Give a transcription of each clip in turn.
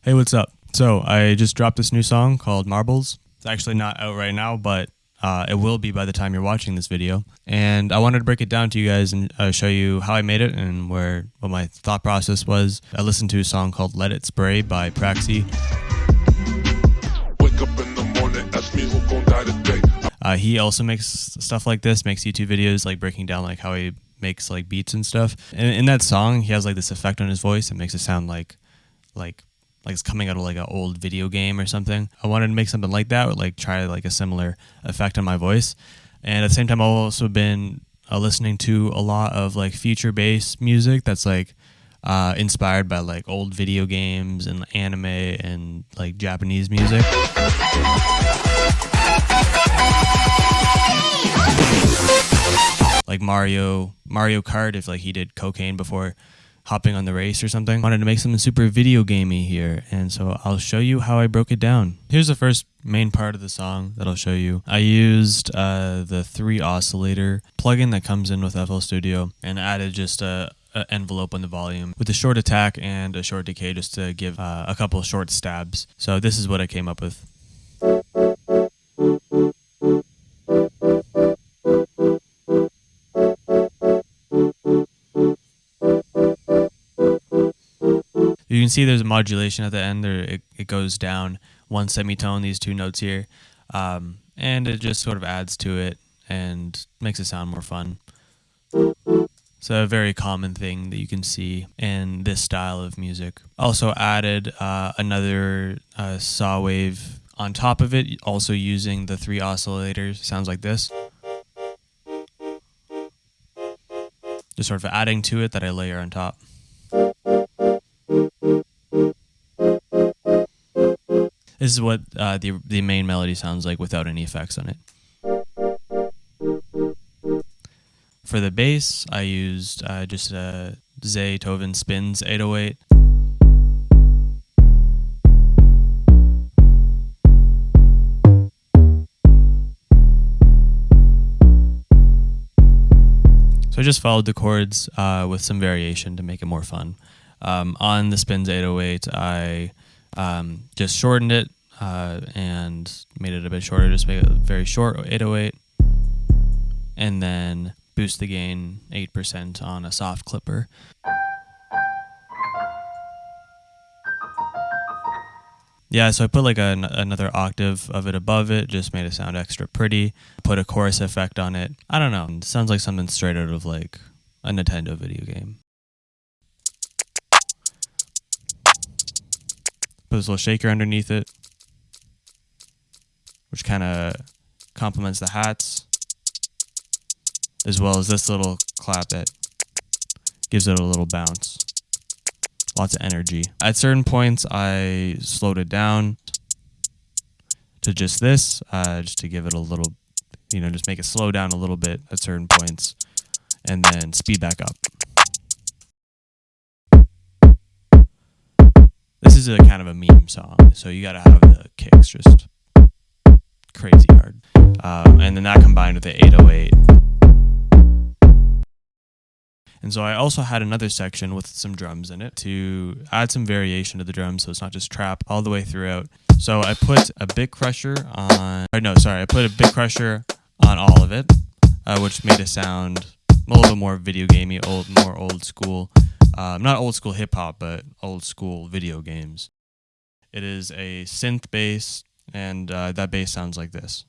Hey, what's up? So I just dropped this new song called Marbles. It's actually not out right now, but it will be by the time you're watching this video. And I wanted to break it down to you guys and show you how I made it and what my thought process was. I listened to a song called Let It Spray by Praxi. Wake up in the morning, ask me who gon' die today. He also makes stuff like this, makes YouTube videos like breaking down like how he makes like beats and stuff. And in that song, he has like this effect on his voice that makes it sound like it's coming out of like an old video game or something. I wanted to make something like that, or like try like a similar effect on my voice. And at the same time, I've also been listening to a lot of like future bass music that's like inspired by like old video games and anime and like Japanese music. Like Mario Kart, if like he did cocaine before hopping on the race or something. Wanted to make something super video gamey here, and so I'll show you how I broke it down. Here's the first main part of the song that I'll show you. I used the 3 oscillator plugin that comes in with FL Studio and added just a envelope on the volume with a short attack and a short decay just to give a couple of short stabs. So this is what I came up with. You can see there's a modulation at the end. It goes down 1 semitone, these 2 notes here, and it just sort of adds to it and makes it sound more fun. It's a very common thing that you can see in this style of music. Also added another saw wave on top of it, also using the 3 oscillators. Sounds like this. Just sort of adding to it that I layer on top. This is what the main melody sounds like without any effects on it. For the bass, I used just a Zaytoven Spins 808. So I just followed the chords with some variation to make it more fun. On the Spins 808, I just shortened it and made it a bit shorter, just make it a very short 808, and then boost the gain 8% on a soft clipper. Yeah, so I put like another octave of it above it, just made it sound extra pretty. Put a chorus effect on it. I don't know, it sounds like something straight out of like a Nintendo video game. Put this little shaker underneath it, which kind of complements the hats, as well as this little clap that gives it a little bounce. Lots of energy. At certain points, I slowed it down to just this, just to give it a little, just make it slow down a little bit at certain points, and then speed back up. This is a kind of a meme song, so you gotta have the kicks just crazy hard. And then that combined with the 808. And so I also had another section with some drums in it to add some variation to the drums, so it's not just trap all the way throughout. So I put a bit crusher on, I put a bit crusher on all of it, which made it sound a little bit more video gamey, more old school. Not old school hip hop, but old school video games. It is a synth bass, and that bass sounds like this.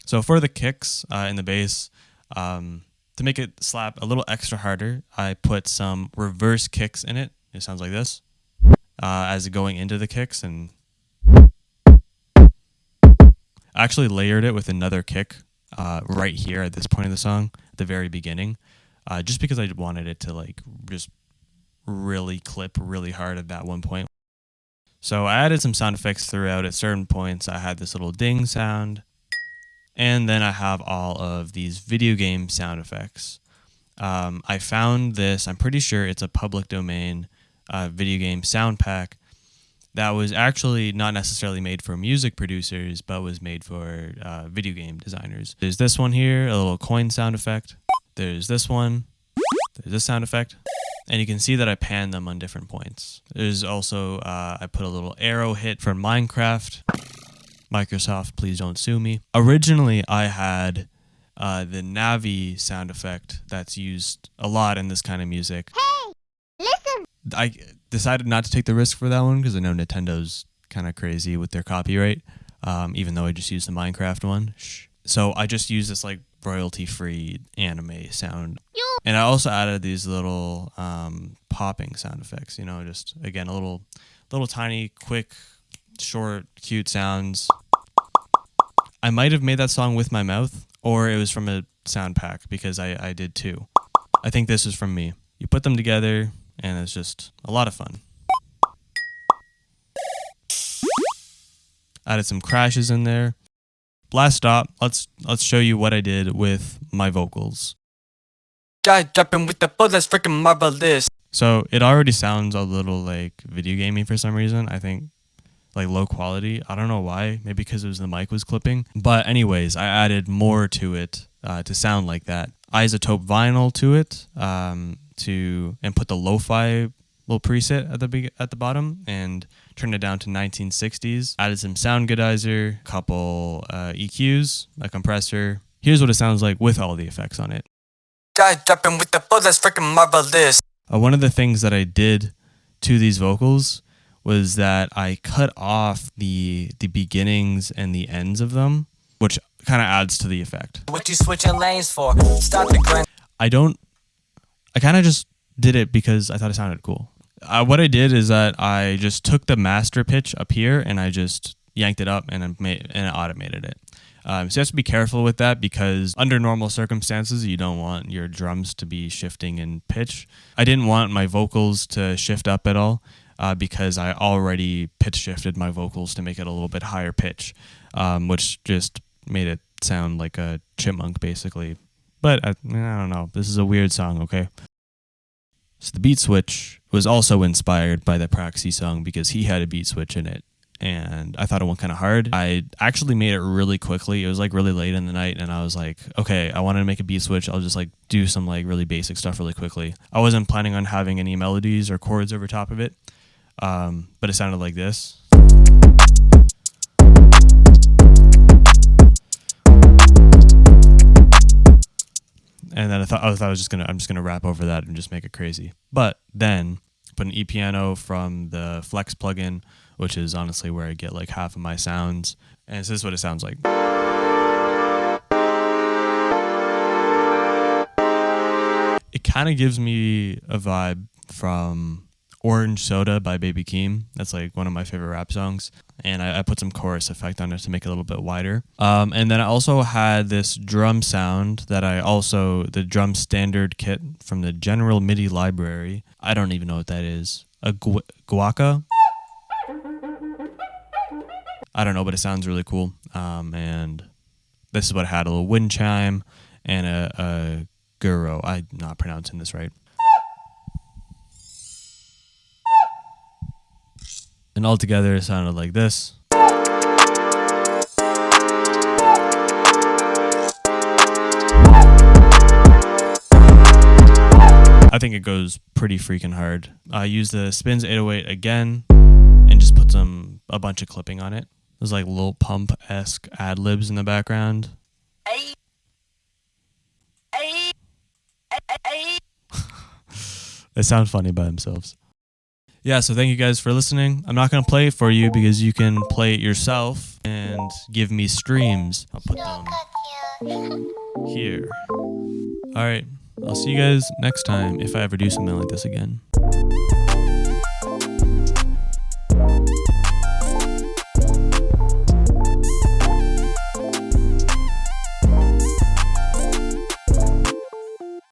So for the kicks in the bass, to make it slap a little extra harder, I put some reverse kicks in it. It sounds like this, as going into the kicks, and I actually layered it with another kick right here at this point of the song, at the very beginning, just because I wanted it to like just really clip really hard at that one point. So I added some sound effects throughout. At certain points, I had this little ding sound. And then I have all of these video game sound effects. I found this, I'm pretty sure it's a public domain video game sound pack that was actually not necessarily made for music producers, but was made for video game designers. There's this one here, a little coin sound effect. There's this one. There's this sound effect. And you can see that I pan them on different points. There's also, I put a little arrow hit for Minecraft. Microsoft, please don't sue me. Originally, I had the Navi sound effect that's used a lot in this kind of music. Hey, listen. I decided not to take the risk for that one because I know Nintendo's kind of crazy with their copyright, even though I just used the Minecraft one. So I just used this like royalty-free anime sound. And I also added these little popping sound effects, you know, just again, a little tiny, quick, short, cute sounds. I might have made that song with my mouth, or it was from a sound pack because I did too. I think this is from me. You put them together, and it's just a lot of fun. Added some crashes in there. Last stop, let's show you what I did with my vocals. Guy dropping with the flow, that's freaking marvelous. So it already sounds a little like video gamey for some reason. I think like low quality. I don't know why. Maybe because it was the mic was clipping. But anyways, I added more to it to sound like that. Isotope vinyl to it and put the lo-fi little preset at the bottom and turned it down to 1960s. Added some sound goodizer, couple EQs, a compressor. Here's what it sounds like with all the effects on it. Guy dropping with the flow, that's freaking marvelous. One of the things that I did to these vocals was that I cut off the beginnings and the ends of them, which kind of adds to the effect. What you switching lanes for? Stop the grind. I kind of just did it because I thought it sounded cool. What I did is that I just took the master pitch up here and I just yanked it up and it automated it. So you have to be careful with that because under normal circumstances, you don't want your drums to be shifting in pitch. I didn't want my vocals to shift up at all because I already pitch shifted my vocals to make it a little bit higher pitch, which just made it sound like a chipmunk basically. But I don't know. This is a weird song, okay? So the beat switch was also inspired by the Praxi song because he had a beat switch in it. And I thought it went kind of hard. I actually made it really quickly. It was like really late in the night and I was like, okay, I wanted to make a beat switch. I'll just like do some like really basic stuff really quickly. I wasn't planning on having any melodies or chords over top of it. But it sounded like this. And then I thought I'm just gonna rap over that and just make it crazy. But then put an ePiano from the Flex plugin, which is honestly where I get like half of my sounds. And this is what it sounds like. It kind of gives me a vibe from Orange Soda by Baby Keem. That's like one of my favorite rap songs. And I put some chorus effect on it to make it a little bit wider. And then I also had this drum sound that the drum standard kit from the General MIDI library. I don't even know what that is. A guaca? I don't know, but it sounds really cool. And this is what I had, a little wind chime and a guru. I'm not pronouncing this right. And altogether it sounded like this. I think it goes pretty freaking hard. I used the Spins 808 again and just put a bunch of clipping on it. There's like Lil Pump-esque ad-libs in the background. They sound funny by themselves. Yeah, so thank you guys for listening. I'm not going to play it for you because you can play it yourself and give me streams. I'll put them here. All right, I'll see you guys next time if I ever do something like this again.